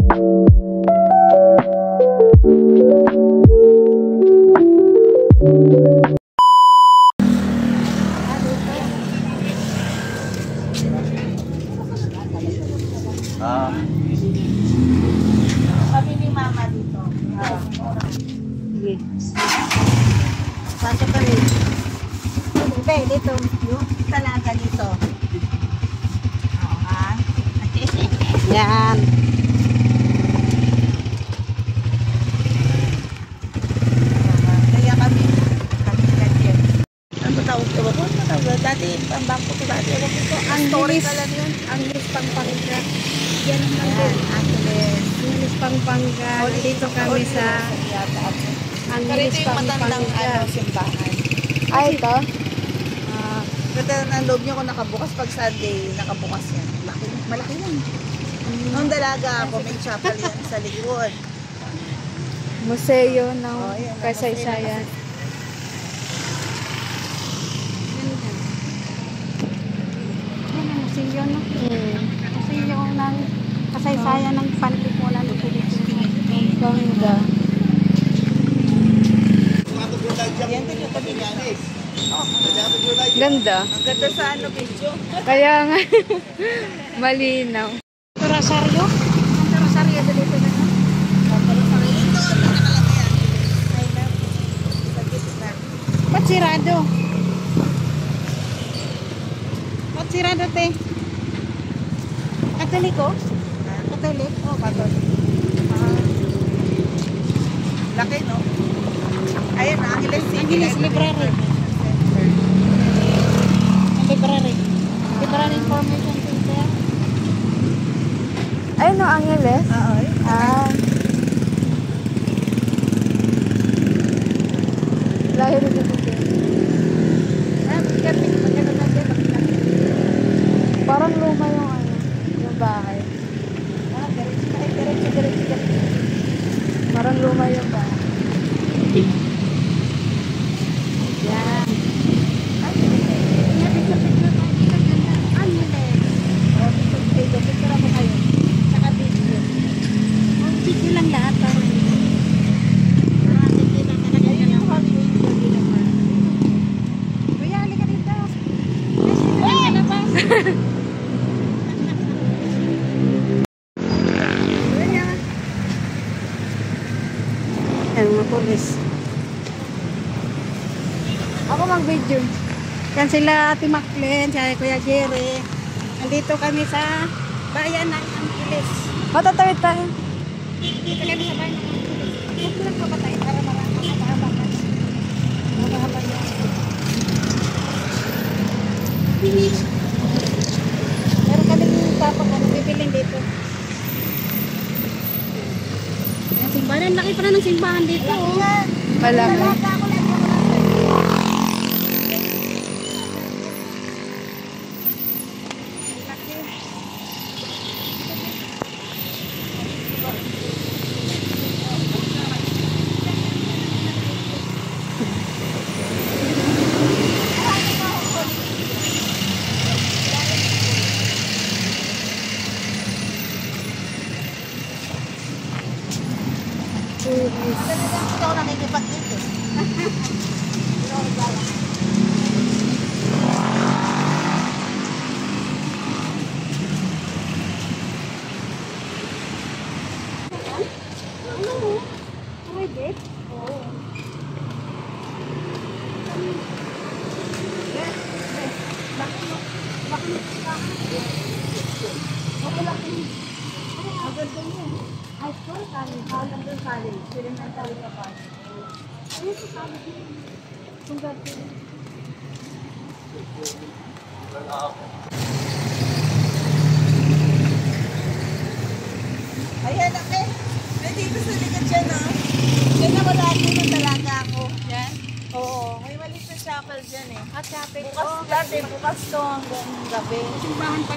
Kami ni Mama dito. Saan ka rin? Hindi, dito. Yung talaga dito. Oo, ha? Yan. Kaya kami ganyan. Ano tawag ito ba? Dati, ang bangko ko dati. Ang story ka lang yun. Ang Angeles, Pampanga. Yan ang Angeles. Angeles, Pampanga. Dito kami sa Angeles, Ito yung matandang simbahan. Ay, ito? Pero ang loob niyo kung nakabukas pag Sunday, nakabukas yan. Malaki yan. Noong dalaga ako, may chapel yan sa likod. Museo ng yan, kasaysayan. Yan ang museo, no? Museo ng kasaysayan ng panlipunan ng Pilipinas. Ganda. Yan din yung tabi niya. Ganda. Ang ganda sa video. Kaya nga, malinaw. Rosario? Ang Rosario dito na. Ba't sirado? Ba't sirado, te? Katoliko? Katolik? Oh, Katolik. Laki, no? Ayan, Angeles City. Angeles Library. Library. Library Information Center. Ay, no, Angeles? Oo. Lahir dito. Parang luma yung yung bahay. Parang luma yung bahay. Yan. Video lang lahat. Kuya, halika dito. Yan, mga pulis. Ako mag-video. Yan sila Ate Maclen, si Kuya Jerry. Nandito kami sa bayan ng Angeles. Matatawid tayo. Dito kami sa bayan ng Angeles. Huwag ko lang papatay para mahaba ka. Mahaba yan. Meron kami bibiling dito. Ang simbahan, laki pa na ng simbahan dito. Malaki. Hindi ako nakikipag-dito. Ayan, okay. May dito sa likod dyan, no? Diyan na wala ng talaga ako. Yan? Oo. May maliit na chapel dyan, eh. At chapel. Bukas dati, bukas to hanggang gabi. Simbahan pa.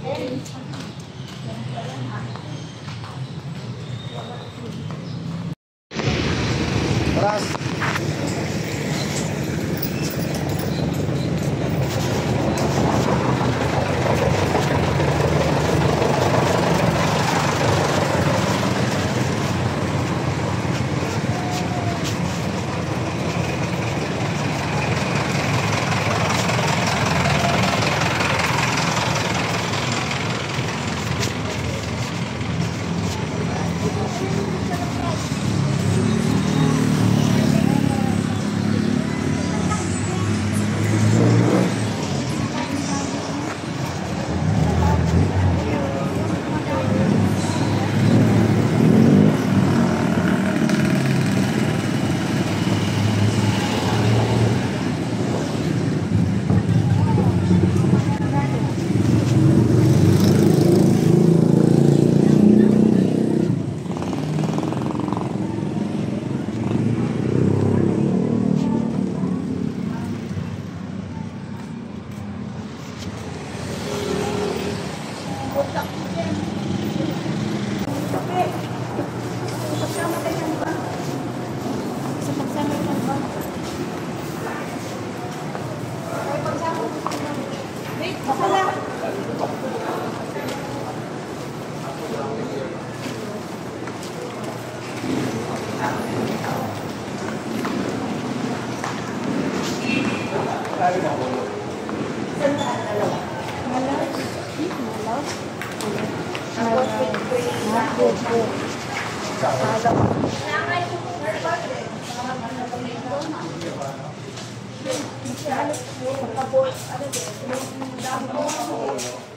Paras.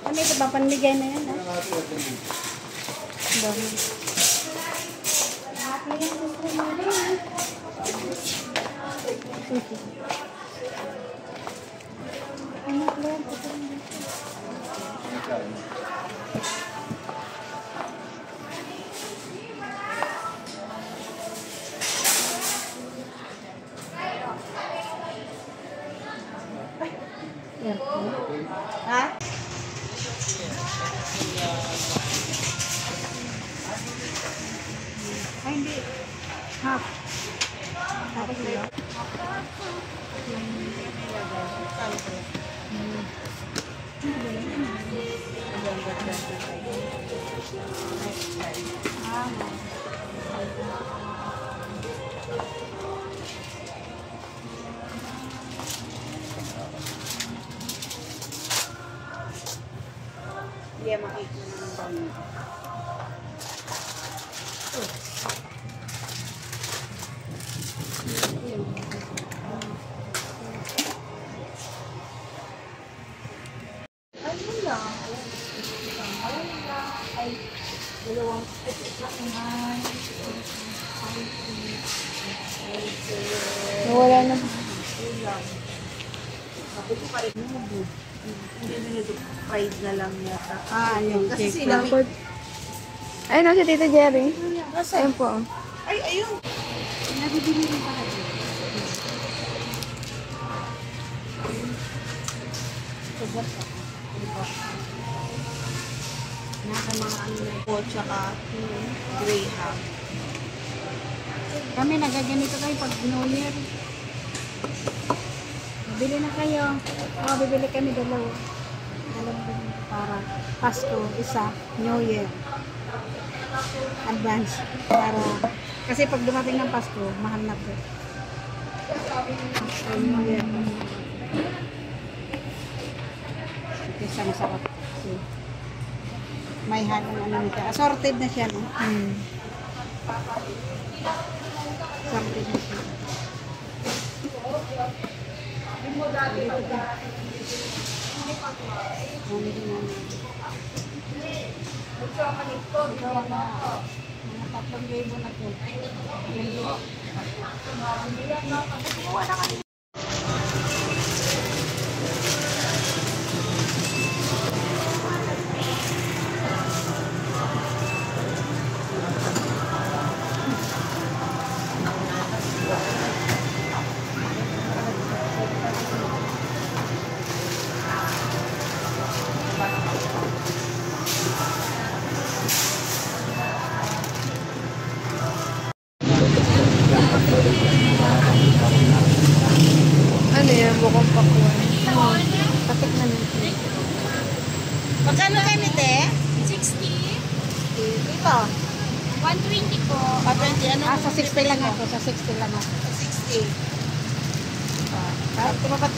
Ano ito ba? Panmigay na yan, ha? Dami. Ha? Ay, hindi. Half. Tapos nila. Hindi makikita na ng dami. Wala na. Sabi ko pa rin nubo. Hindi na nito fried na lang yata. Ah, yung Kasi cake. sila may... Ayun na si Tita Jerry. Ayun po. Ay, ayun. Nabibili rin pala dito. Nasa mga ano na po, tsaka greyhound. Kami nagaganito kayo pag New Year. Bili na kayo. O, bibili kami dalawa. Dalawang ganito para Pasko, isa, New Year. Advance. Para, kasi pag dumating ng Pasko, mahal na po. So, New Year. Isa masarap. So, may halong ano nito. Assorted na siya, no? Assorted na siya. Mga 3,000 na po. Magkano ganito eh? 60, Dito. 120 po. 20, ano? Sa 60 lang ako. Sa 60 lang ako. 60.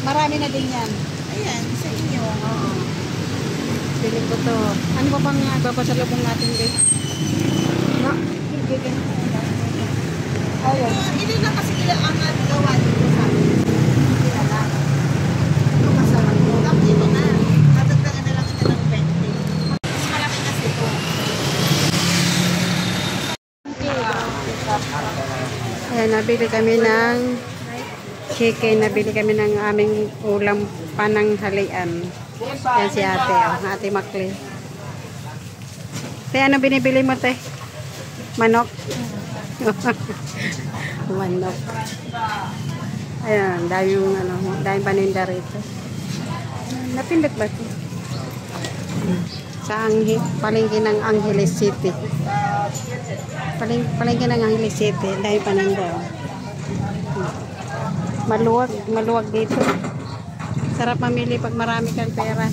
Marami na din yan. Ayan, sa inyo. Oo. Pili ko to. Ano ba bang papasalubong natin din? No? Ayun. Hindi na kasi ilang ang gawa dito sa amin. Hindi na lang. Ito kasama ko. Tapos ito na. Matagdagan na lang ito ng 20. Mas malaki kasi ito. Ayan, nabili kami ng chicken. Nabili kami ng aming ulam pananghalian. Yan si ate. Oh, ate Makli. Te, ano binibili mo, te? Manok? Manok. Ayan, daming paninda rito. Napindot ba ito? Sa palengke ng Angeles City. Palengke ng Angeles City. Daming paninda. Maluwag dito. Sarap mamili pag marami kang pera.